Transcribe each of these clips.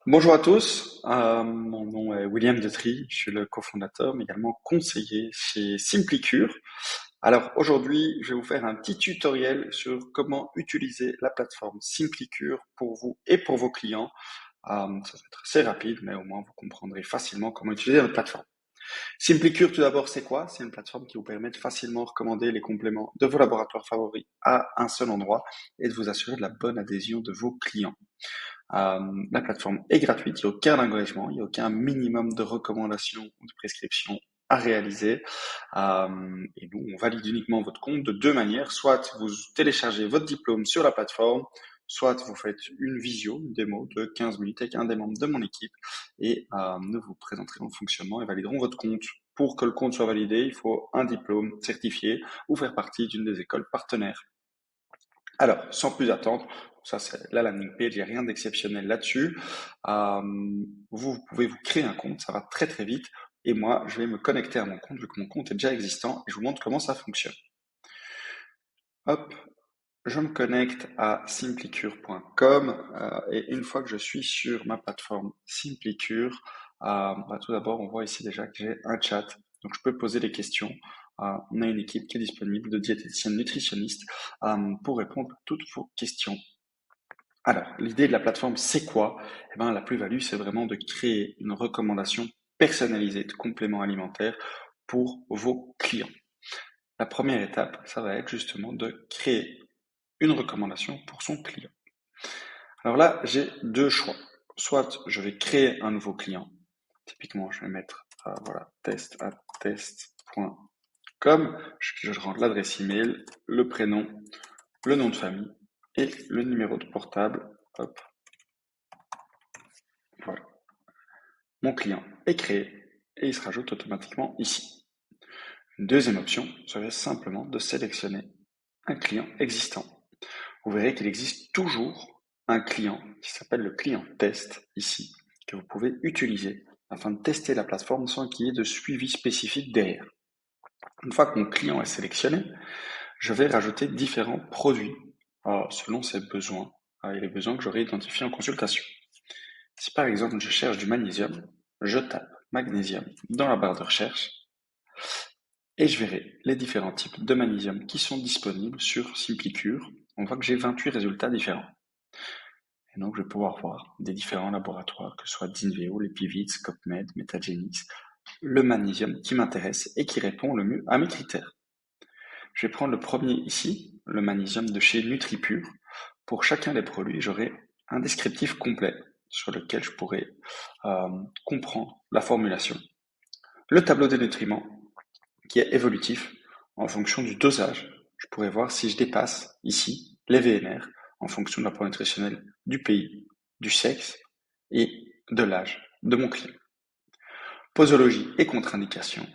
Bonjour à tous, mon nom est William Detry, je suis le cofondateur mais également conseiller chez Simplicure. Alors aujourd'hui, je vais vous faire un petit tutoriel sur comment utiliser la plateforme Simplicure pour vous et pour vos clients. Ça va être assez rapide, mais au moins vous comprendrez facilement comment utiliser notre plateforme. Simplicure, tout d'abord, c'est quoi? C'est une plateforme qui vous permet de facilement recommander les compléments de vos laboratoires favoris à un seul endroit et de vous assurer de la bonne adhésion de vos clients. La plateforme est gratuite, il n'y a aucun engagement, il n'y a aucun minimum de recommandations ou de prescriptions à réaliser. Et nous, on valide uniquement votre compte de deux manières. Soit vous téléchargez votre diplôme sur la plateforme, soit vous faites une visio, une démo de 15 minutes avec un des membres de mon équipe et nous vous présenterons le fonctionnement et validerons votre compte. Pour que le compte soit validé, il faut un diplôme certifié ou faire partie d'une des écoles partenaires. Alors, sans plus attendre, ça c'est la landing page, il n'y a rien d'exceptionnel là-dessus. Vous pouvez vous créer un compte, ça va très très vite. Et moi, je vais me connecter à mon compte, vu que mon compte est déjà existant, et je vous montre comment ça fonctionne. Hop, je me connecte à simplicure.com et une fois que je suis sur ma plateforme Simplicure, tout d'abord, on voit ici déjà que j'ai un chat. Donc, je peux poser des questions. On a une équipe qui est disponible de diététiciennes nutritionnistes pour répondre à toutes vos questions. Alors, l'idée de la plateforme, c'est quoi? Eh ben, la plus-value, c'est vraiment de créer une recommandation personnalisée de compléments alimentaires pour vos clients. La première étape, ça va être justement de créer une recommandation pour son client. Alors là, j'ai deux choix. Soit je vais créer un nouveau client. Typiquement, je vais mettre voilà, test@test.com. Je rentre l'adresse email, le prénom, le nom de famille et le numéro de portable. Hop, voilà. Mon client est créé et il se rajoute automatiquement ici. Une deuxième option serait simplement de sélectionner un client existant. Vous verrez qu'il existe toujours un client qui s'appelle le client test ici, que vous pouvez utiliser afin de tester la plateforme sans qu'il y ait de suivi spécifique derrière. Une fois que mon client est sélectionné, je vais rajouter différents produits selon ses besoins et les besoins que j'aurai identifiés en consultation. Si par exemple je cherche du magnésium, je tape magnésium dans la barre de recherche et je verrai les différents types de magnésium qui sont disponibles sur Simplicure. On voit que j'ai 28 résultats différents. Et donc je vais pouvoir voir des différents laboratoires, que ce soit d'Inveo, les Pivits, Scopmed, Metagenis, le magnésium qui m'intéresse et qui répond le mieux à mes critères. Je vais prendre le premier ici, le magnésium de chez NutriPure. Pour chacun des produits, j'aurai un descriptif complet sur lequel je pourrai comprendre la formulation. Le tableau des nutriments, qui est évolutif en fonction du dosage. Je pourrais voir si je dépasse ici les VNR en fonction de l'apport nutritionnel du pays, du sexe et de l'âge de mon client. Posologie et contre-indication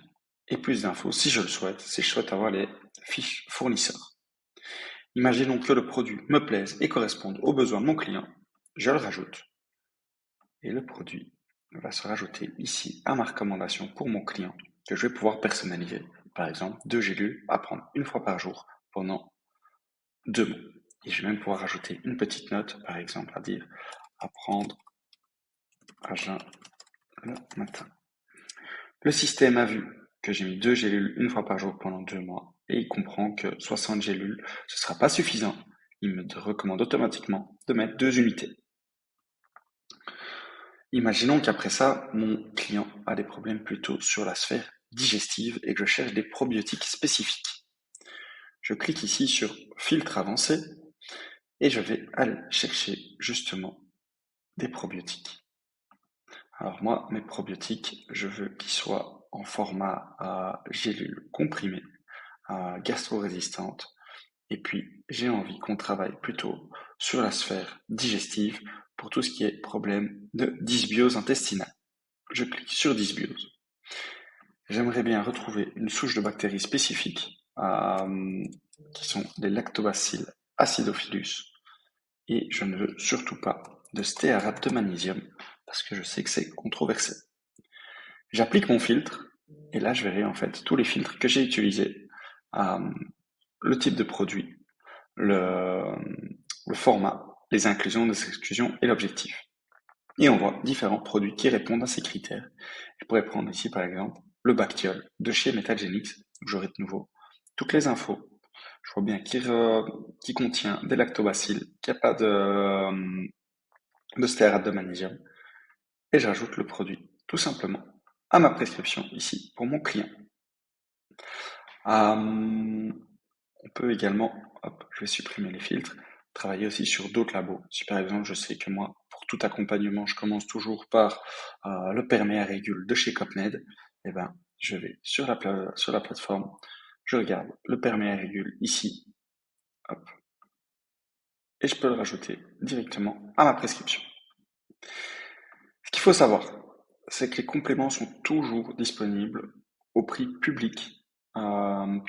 et plus d'infos si je le souhaite, si je souhaite avoir les fiches fournisseurs. Imaginons que le produit me plaise et corresponde aux besoins de mon client, je le rajoute et le produit va se rajouter ici à ma recommandation pour mon client que je vais pouvoir personnaliser. Par exemple, 2 gélules à prendre une fois par jour pendant 2 mois. Et je vais même pouvoir rajouter une petite note, par exemple, à dire à prendre à jeun le matin. Le système a vu que j'ai mis 2 gélules une fois par jour pendant 2 mois et il comprend que 60 gélules, ce ne sera pas suffisant. Il me recommande automatiquement de mettre 2 unités. Imaginons qu'après ça, mon client a des problèmes plutôt sur la sphère digestive et que je cherche des probiotiques spécifiques. Je clique ici sur filtre avancé et je vais aller chercher justement des probiotiques. Alors moi, mes probiotiques, je veux qu'ils soient en format gélule comprimée, gastro-résistante. Et puis, j'ai envie qu'on travaille plutôt sur la sphère digestive pour tout ce qui est problème de dysbiose intestinale. Je clique sur dysbiose. J'aimerais bien retrouver une souche de bactéries spécifiques qui sont les lactobacilles acidophilus et je ne veux surtout pas de stéarate de magnésium parce que je sais que c'est controversé. J'applique mon filtre et là je verrai en fait tous les filtres que j'ai utilisés, le type de produit, le format, les inclusions, les exclusions et l'objectif. et on voit différents produits qui répondent à ces critères. Je pourrais prendre ici par exemple le Bactiol de chez Metagenics, où j'aurai de nouveau toutes les infos. Je vois bien qu'il contient des lactobacilles, qu'il n'y a pas de stéarate de magnésium, et j'ajoute le produit tout simplement à ma prescription ici pour mon client. On peut également, hop, je vais supprimer les filtres, travailler aussi sur d'autres labos. Si par exemple, je sais que moi, pour tout accompagnement, je commence toujours par le permis à régule de chez Copmed, eh ben, je vais sur la plateforme, je regarde le permis à régule ici, hop, et je peux le rajouter directement à ma prescription. Ce qu'il faut savoir, c'est que les compléments sont toujours disponibles au prix public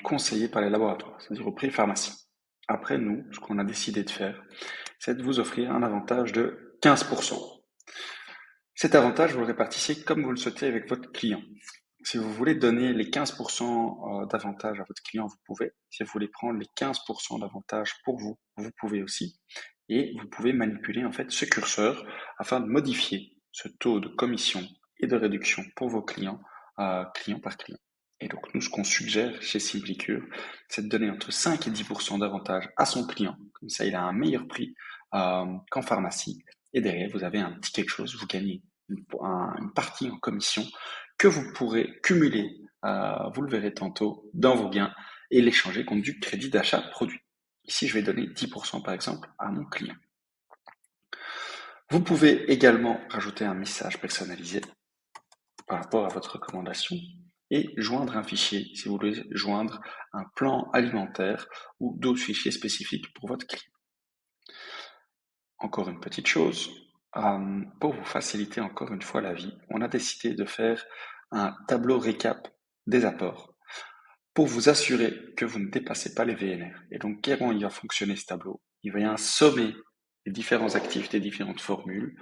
conseillé par les laboratoires, c'est-à-dire au prix pharmacie. Après, nous, ce qu'on a décidé de faire, c'est de vous offrir un avantage de 15%. Cet avantage, vous le répartissez comme vous le souhaitez avec votre client. Si vous voulez donner les 15% d'avantage à votre client, vous pouvez. Si vous voulez prendre les 15% d'avantage pour vous, vous pouvez aussi. Et vous pouvez manipuler en fait ce curseur afin de modifier ce taux de commission et de réduction pour vos clients, client par client. Et donc nous, ce qu'on suggère chez Simplicure, c'est de donner entre 5 et 10% d'avantage à son client. Comme ça, il a un meilleur prix qu'en pharmacie. Et derrière, vous avez un petit quelque chose, vous gagnez une partie en commission que vous pourrez cumuler, vous le verrez tantôt, dans vos gains et l'échanger contre du crédit d'achat produit. Ici, je vais donner 10% par exemple à mon client. Vous pouvez également rajouter un message personnalisé par rapport à votre recommandation et joindre un fichier si vous voulez joindre un plan alimentaire ou d'autres fichiers spécifiques pour votre client. Encore une petite chose, pour vous faciliter encore une fois la vie, on a décidé de faire un tableau récap des apports pour vous assurer que vous ne dépassez pas les VNR. Et donc, comment il va fonctionner ce tableau? Il va y avoir un sommet des différents actifs, des différentes formules,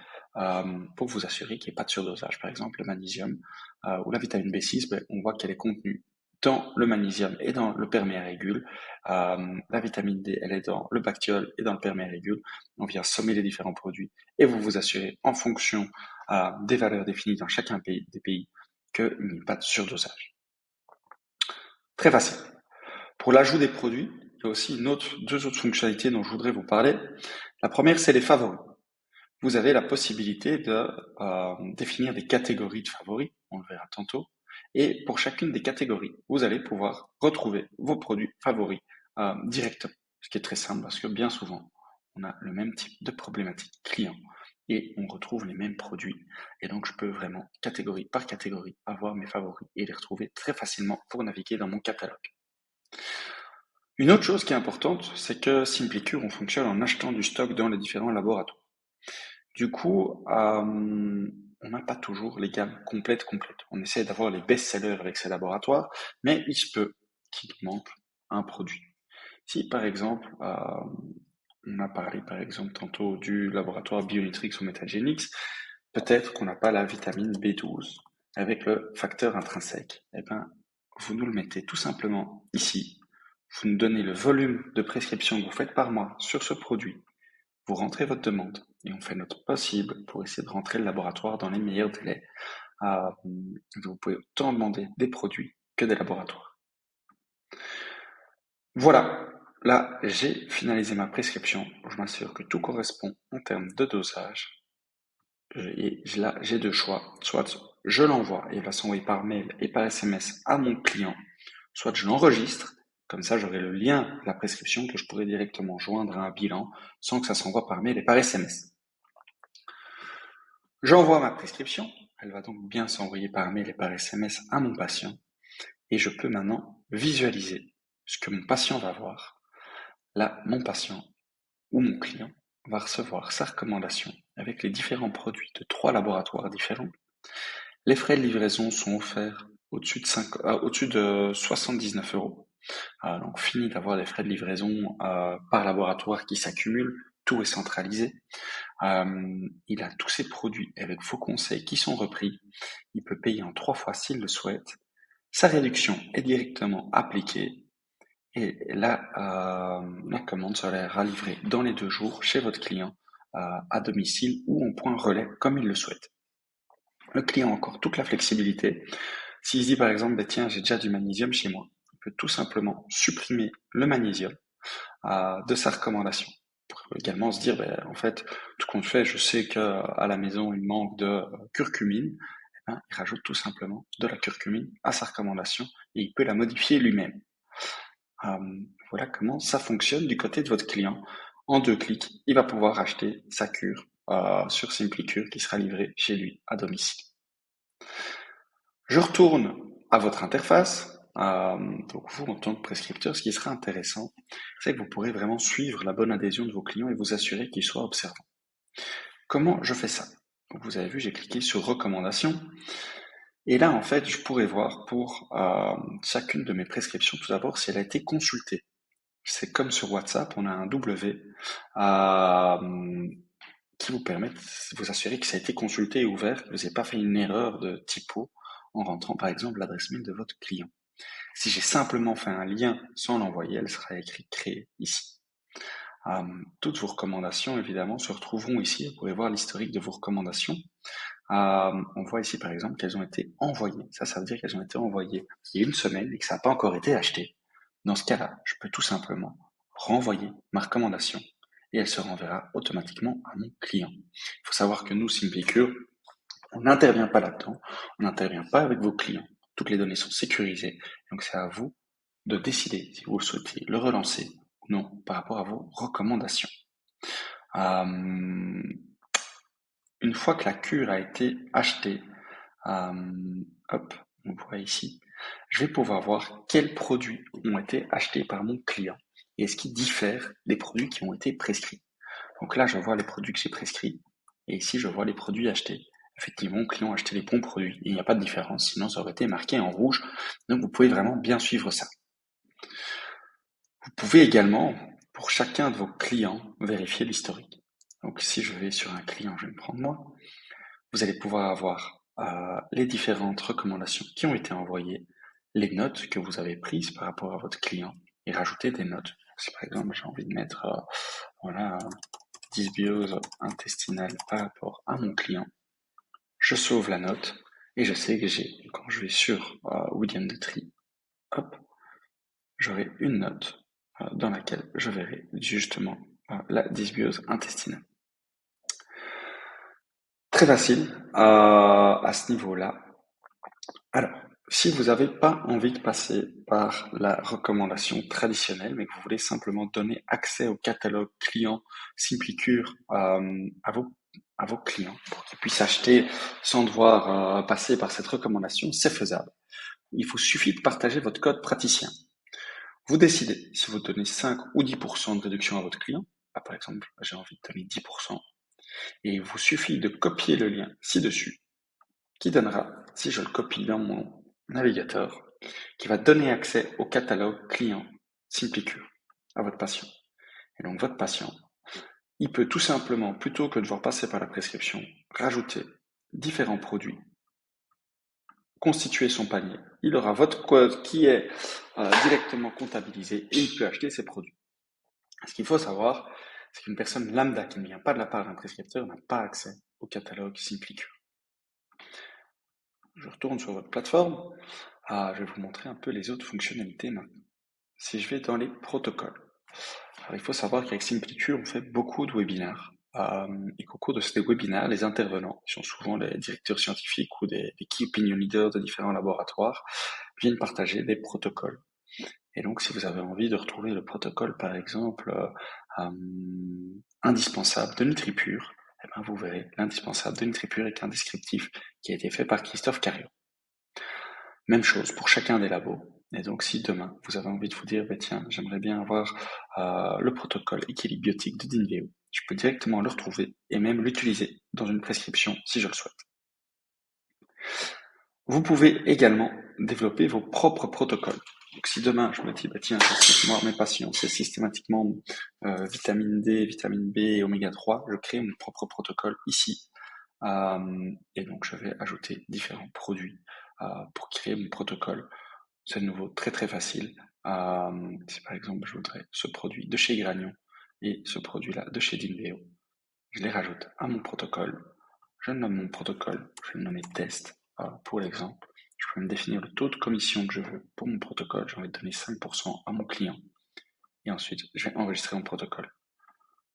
pour vous assurer qu'il n'y ait pas de surdosage. Par exemple, le magnésium ou la vitamine B6, on voit qu'elle est contenue dans le magnésium et dans le perméarégule. La vitamine D, elle est dans le Bactiol et dans le perméarégule. On vient sommer les différents produits et vous vous assurez, en fonction des valeurs définies dans chacun des pays, qu'il n'y ait pas de surdosage. Très facile. Pour l'ajout des produits, il y a aussi deux autres fonctionnalités dont je voudrais vous parler. La première, c'est les favoris. Vous avez la possibilité de définir des catégories de favoris, on le verra tantôt, et pour chacune des catégories, vous allez pouvoir retrouver vos produits favoris directement, ce qui est très simple parce que bien souvent, on a le même type de problématique client et on retrouve les mêmes produits. Et donc, je peux vraiment, catégorie par catégorie, avoir mes favoris et les retrouver très facilement pour naviguer dans mon catalogue. Une autre chose qui est importante, c'est que Simplicure, on fonctionne en achetant du stock dans les différents laboratoires. Du coup, on n'a pas toujours les gammes complètes. On essaie d'avoir les best-sellers avec ces laboratoires, mais il se peut qu'il manque un produit. Si par exemple, on a parlé par exemple tantôt du laboratoire Bionutrix ou Metagenics, peut-être qu'on n'a pas la vitamine B12 avec le facteur intrinsèque. Eh ben, vous nous le mettez tout simplement ici. Vous nous donnez le volume de prescription que vous faites par mois sur ce produit. Vous rentrez votre demande et on fait notre possible pour essayer de rentrer le laboratoire dans les meilleurs délais. Vous pouvez autant demander des produits que des laboratoires. Voilà, là j'ai finalisé ma prescription. Je m'assure que tout correspond en termes de dosage. Et là j'ai deux choix. Soit je l'envoie et il va s'envoyer par mail et par SMS à mon client, soit je l'enregistre. Comme ça, j'aurai le lien de la prescription que je pourrai directement joindre à un bilan sans que ça s'envoie par mail et par SMS. J'envoie ma prescription, elle va donc bien s'envoyer par mail et par SMS à mon patient, et je peux maintenant visualiser ce que mon patient va voir. Là, mon patient ou mon client va recevoir sa recommandation avec les différents produits de 3 laboratoires différents. Les frais de livraison sont offerts au-dessus de 79 €. Donc fini d'avoir des frais de livraison par laboratoire qui s'accumulent, tout est centralisé. Il a tous ses produits avec vos conseils qui sont repris. Il peut payer en 3 fois s'il le souhaite. Sa réduction est directement appliquée et la commande sera livrée dans les 2 jours chez votre client à domicile ou en point relais comme il le souhaite. Le client a encore toute la flexibilité. S'il se dit par exemple, bah, tiens, j'ai déjà du magnésium chez moi, il peut tout simplement supprimer le magnésium de sa recommandation. Pour également se dire, bah, en fait, tout compte fait, je sais qu'à la maison, il manque de curcumine. Eh ben, il rajoute tout simplement de la curcumine à sa recommandation et il peut la modifier lui-même. Voilà comment ça fonctionne du côté de votre client. En 2 clics, il va pouvoir acheter sa cure sur SimplyCure qui sera livrée chez lui à domicile. Je retourne à votre interface. Donc vous, en tant que prescripteur, ce qui sera intéressant, c'est que vous pourrez vraiment suivre la bonne adhésion de vos clients et vous assurer qu'ils soient observants. Comment je fais ça? Donc vous avez vu, j'ai cliqué sur recommandations. Et là, en fait, je pourrais voir pour chacune de mes prescriptions, tout d'abord, si elle a été consultée. C'est comme sur WhatsApp, on a un W qui vous permet de vous assurer que ça a été consulté et ouvert, que vous n'avez pas fait une erreur de typo en rentrant par exemple l'adresse mail de votre client. Si j'ai simplement fait un lien sans l'envoyer, elle sera écrite créée ici. Toutes vos recommandations, évidemment, se retrouveront ici. Vous pouvez voir l'historique de vos recommandations. On voit ici, par exemple, qu'elles ont été envoyées. Ça veut dire qu'elles ont été envoyées il y a une semaine et que ça n'a pas encore été acheté. Dans ce cas-là, je peux tout simplement renvoyer ma recommandation et elle se renverra automatiquement à mon client. Il faut savoir que nous, SimplyCure, on n'intervient pas là-dedans, on n'intervient pas avec vos clients. Toutes les données sont sécurisées, donc c'est à vous de décider si vous souhaitez le relancer ou non par rapport à vos recommandations. Une fois que la cure a été achetée, hop, on voit ici, je vais pouvoir voir quels produits ont été achetés par mon client et est-ce qu'ils diffèrent des produits qui ont été prescrits. Donc là, je vois les produits que j'ai prescrits et ici, je vois les produits achetés. Effectivement, mon client a acheté les bons produits. Il n'y a pas de différence, sinon ça aurait été marqué en rouge. Donc vous pouvez vraiment bien suivre ça. Vous pouvez également, pour chacun de vos clients, vérifier l'historique. Donc si je vais sur un client, je vais me prendre moi, vous allez pouvoir avoir les différentes recommandations qui ont été envoyées, les notes que vous avez prises par rapport à votre client et rajouter des notes. Si par exemple j'ai envie de mettre voilà, dysbiose intestinale par rapport à mon client, je sauve la note et je sais que quand je vais sur William de Tri, hop, j'aurai une note dans laquelle je verrai justement la dysbiose intestinale. Très facile à ce niveau-là. Alors, si vous n'avez pas envie de passer par la recommandation traditionnelle, mais que vous voulez simplement donner accès au catalogue client SimplyCure à vos clients pour qu'ils puissent acheter sans devoir passer par cette recommandation, c'est faisable. Il vous suffit de partager votre code praticien. Vous décidez si vous donnez 5 ou 10% de réduction à votre client. Par exemple, j'ai envie de donner 10%. Et il vous suffit de copier le lien ci-dessus, qui donnera, si je le copie dans mon navigateur, qui va donner accès au catalogue client SimplyCure à votre patient. Et donc votre patient, il peut tout simplement, plutôt que de devoir passer par la prescription, rajouter différents produits, constituer son panier. Il aura votre code qui est directement comptabilisé et il peut acheter ses produits. Ce qu'il faut savoir, c'est qu'une personne lambda qui ne vient pas de la part d'un prescripteur n'a pas accès au catalogue SimplyCure. Je retourne sur votre plateforme. Je vais vous montrer un peu les autres fonctionnalités maintenant. Si je vais dans les protocoles, alors il faut savoir qu'avec SimplyCure, on fait beaucoup de webinaires. Et qu'au cours de ces webinaires, les intervenants, qui sont souvent les directeurs scientifiques ou des key opinion leaders de différents laboratoires, viennent partager des protocoles. Et donc, si vous avez envie de retrouver le protocole, par exemple, indispensable de NutriPure, eh ben, vous verrez l'indispensable de NutriPure avec un descriptif qui a été fait par Christophe Cariot. Même chose pour chacun des labos. Et donc, si demain, vous avez envie de vous dire, bah, tiens, j'aimerais bien avoir le protocole équilibre biotique de Dinveo, je peux directement le retrouver et même l'utiliser dans une prescription si je le souhaite. Vous pouvez également développer vos propres protocoles. Donc, si demain, je me dis, bah, tiens, moi, mes patients, c'est systématiquement vitamine D, vitamine B et oméga 3, je crée mon propre protocole ici. Et donc, je vais ajouter différents produits pour créer mon protocole. C'est de nouveau très très facile. Si par exemple je voudrais ce produit de chez Granion et ce produit-là de chez Dinveo, je les rajoute à mon protocole. Je nomme mon protocole, je vais le nommer test pour l'exemple. Je peux me définir le taux de commission que je veux pour mon protocole. J'ai envie de donner 5% à mon client. Et ensuite, je vais enregistrer mon protocole.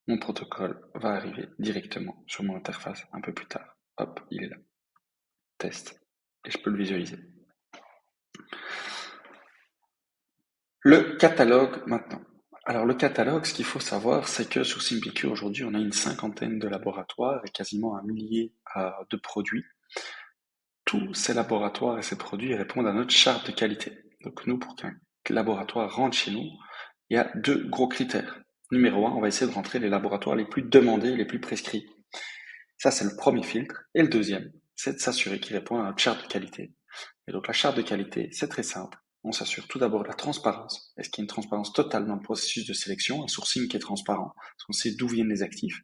Mon protocole va arriver directement sur mon interface un peu plus tard. Hop, il est là. Test. Et je peux le visualiser. Le catalogue maintenant. Alors le catalogue, ce qu'il faut savoir, c'est que sur SimplyCure aujourd'hui, on a une cinquantaine de laboratoires et quasiment un millier de produits. Tous ces laboratoires et ces produits répondent à notre charte de qualité. Donc nous, pour qu'un laboratoire rentre chez nous, il y a deux gros critères. Numéro un, on va essayer de rentrer les laboratoires les plus demandés et les plus prescrits. Ça, c'est le premier filtre. Et le deuxième, c'est de s'assurer qu'ils répondent à notre charte de qualité. Et donc la charte de qualité, c'est très simple. On s'assure tout d'abord de la transparence. Est-ce qu'il y a une transparence totale dans le processus de sélection, un sourcing qui est transparent, parce qu'on sait d'où viennent les actifs.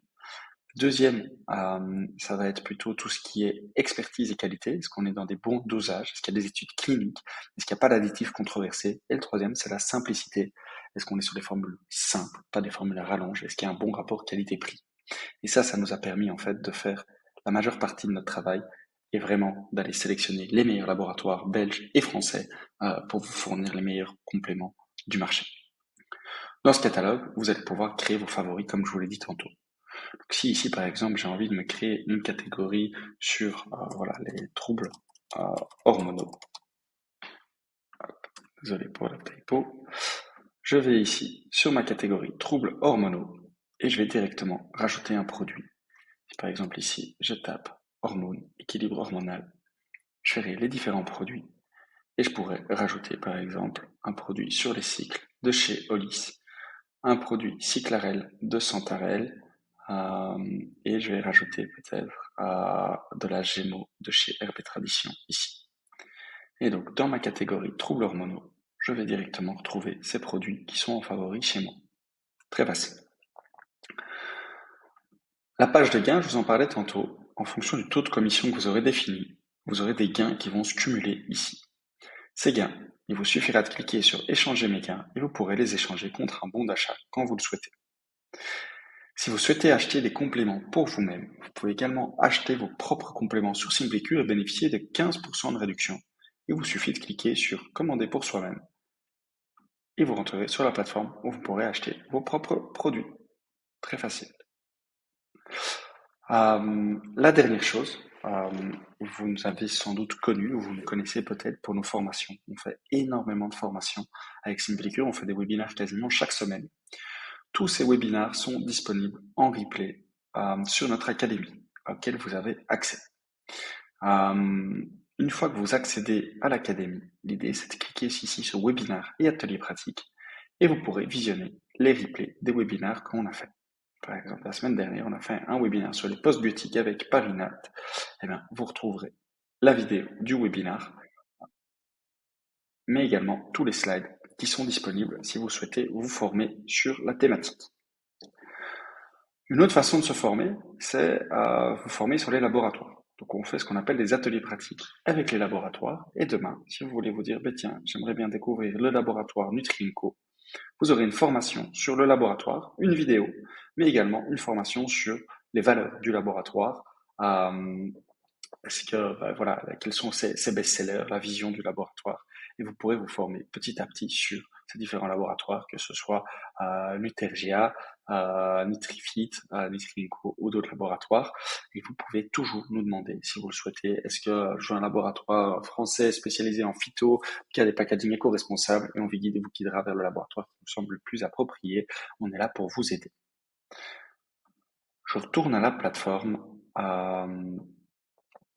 Deuxième, ça va être plutôt tout ce qui est expertise et qualité. Est-ce qu'on est dans des bons dosages? Est-ce qu'il y a des études cliniques? Est-ce qu'il n'y a pas d'additifs controversés? Et le troisième, c'est la simplicité. Est-ce qu'on est sur des formules simples, pas des formules à rallonge? Est-ce qu'il y a un bon rapport qualité-prix? Et ça nous a permis en fait de faire la majeure partie de notre travail et vraiment d'aller sélectionner les meilleurs laboratoires belges et français pour vous fournir les meilleurs compléments du marché. Dans ce catalogue, vous allez pouvoir créer vos favoris comme je vous l'ai dit tantôt. Donc, si ici par exemple j'ai envie de me créer une catégorie sur voilà, les troubles hormonaux, désolé pour la typo, je vais ici sur ma catégorie troubles hormonaux et je vais directement rajouter un produit. Si par exemple ici je tape hormones, équilibre hormonal, je verrai les différents produits et je pourrais rajouter par exemple un produit sur les cycles de chez Olis, un produit Cyclarel de Santarel et je vais rajouter peut-être de la Gémeaux de chez Herbe Tradition ici. Et donc dans ma catégorie troubles hormonaux, je vais directement retrouver ces produits qui sont en favori chez moi. Très facile. La page de gains, je vous en parlais tantôt, en fonction du taux de commission que vous aurez défini, vous aurez des gains qui vont se cumuler ici. Ces gains, il vous suffira de cliquer sur échanger mes gains et vous pourrez les échanger contre un bon d'achat quand vous le souhaitez. Si vous souhaitez acheter des compléments pour vous-même, vous pouvez également acheter vos propres compléments sur SimplyCure et bénéficier de 15% de réduction. Il vous suffit de cliquer sur commander pour soi-même et vous rentrerez sur la plateforme où vous pourrez acheter vos propres produits. Très facile. La dernière chose, vous nous avez sans doute connu, ou vous nous connaissez peut-être pour nos formations. On fait énormément de formations avec SimplyCure, on fait des webinaires quasiment chaque semaine. Tous ces webinaires sont disponibles en replay sur notre académie, à laquelle vous avez accès. Une fois que vous accédez à l'académie, l'idée c'est de cliquer ici sur webinaire et atelier pratique, et vous pourrez visionner les replays des webinaires qu'on a fait. Par exemple, la semaine dernière, on a fait un webinaire sur les post-biotiques avec Parinat. Eh bien, vous retrouverez la vidéo du webinaire, mais également tous les slides qui sont disponibles si vous souhaitez vous former sur la thématique. Une autre façon de se former, c'est vous former sur les laboratoires. Donc on fait ce qu'on appelle des ateliers pratiques avec les laboratoires. Et demain, si vous voulez vous dire, tiens, j'aimerais bien découvrir le laboratoire Nutriinco, vous aurez une formation sur le laboratoire, une vidéo, mais également une formation sur les valeurs du laboratoire. Parce que voilà, quels sont ces best-sellers, la vision du laboratoire, et vous pourrez vous former petit à petit sur ces différents laboratoires, que ce soit Nutergia, Nutrifit, Nutriinco ou d'autres laboratoires. Et vous pouvez toujours nous demander, si vous le souhaitez, est-ce que je veux un laboratoire français spécialisé en phyto, qui a des packaging éco-responsables, et on vous guidera vers le laboratoire qui vous semble le plus approprié. On est là pour vous aider. Je retourne à la plateforme.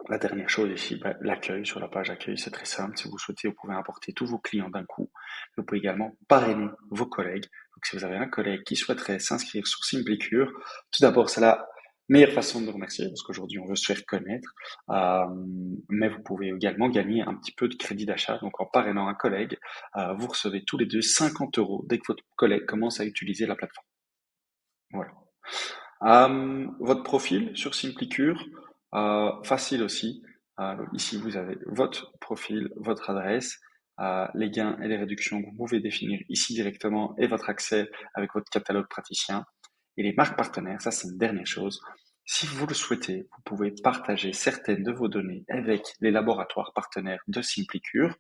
La dernière chose ici, l'accueil. Sur la page accueil, c'est très simple. Si vous souhaitez, vous pouvez importer tous vos clients d'un coup. Vous pouvez également parrainer vos collègues. Donc, si vous avez un collègue qui souhaiterait s'inscrire sur SimplyCure, tout d'abord, c'est la meilleure façon de nous remercier parce qu'aujourd'hui, on veut se faire connaître. Mais vous pouvez également gagner un petit peu de crédit d'achat. Donc, en parrainant un collègue, vous recevez tous les deux 50 € dès que votre collègue commence à utiliser la plateforme. Voilà. Votre profil sur SimplyCure, facile aussi. Ici, vous avez votre profil, votre adresse, les gains et les réductions que vous pouvez définir ici directement et votre accès avec votre catalogue praticien. Et les marques partenaires, ça c'est une dernière chose. Si vous le souhaitez, vous pouvez partager certaines de vos données avec les laboratoires partenaires de Simplicure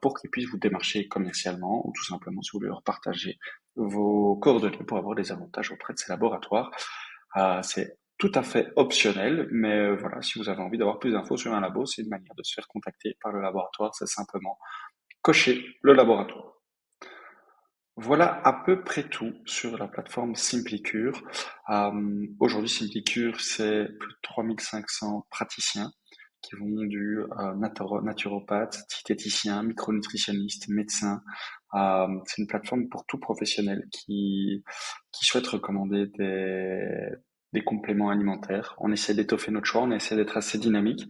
pour qu'ils puissent vous démarcher commercialement ou tout simplement si vous voulez leur partager vos coordonnées pour avoir des avantages auprès de ces laboratoires. C'est tout à fait optionnel, mais voilà, si vous avez envie d'avoir plus d'infos sur un labo, c'est une manière de se faire contacter par le laboratoire, c'est simplement cocher le laboratoire. Voilà à peu près tout sur la plateforme Simplicure. Aujourd'hui, Simplicure, c'est plus de 3500 praticiens qui vont du naturopathe, diététicien, micronutritionniste, médecin. C'est une plateforme pour tout professionnel qui souhaite recommander des compléments alimentaires. On essaie d'étoffer notre choix, on essaie d'être assez dynamique.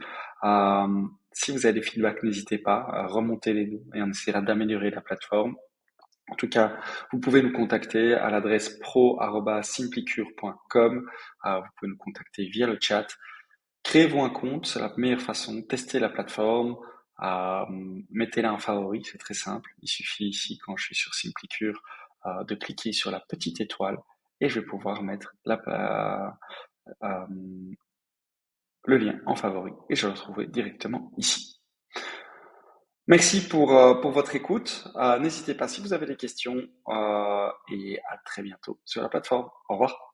Si vous avez des feedbacks, n'hésitez pas à remonter les nous et on essaiera d'améliorer la plateforme. En tout cas, vous pouvez nous contacter à l'adresse pro@simplicure.com. Vous pouvez nous contacter via le chat. Créez-vous un compte, c'est la meilleure façon. Testez la plateforme. Mettez-la en favori, c'est très simple. Il suffit ici, quand je suis sur Simplicure, de cliquer sur la petite étoile et je vais pouvoir mettre le lien en favori et je le retrouverai directement ici. Merci pour votre écoute. N'hésitez pas si vous avez des questions et à très bientôt sur la plateforme. Au revoir.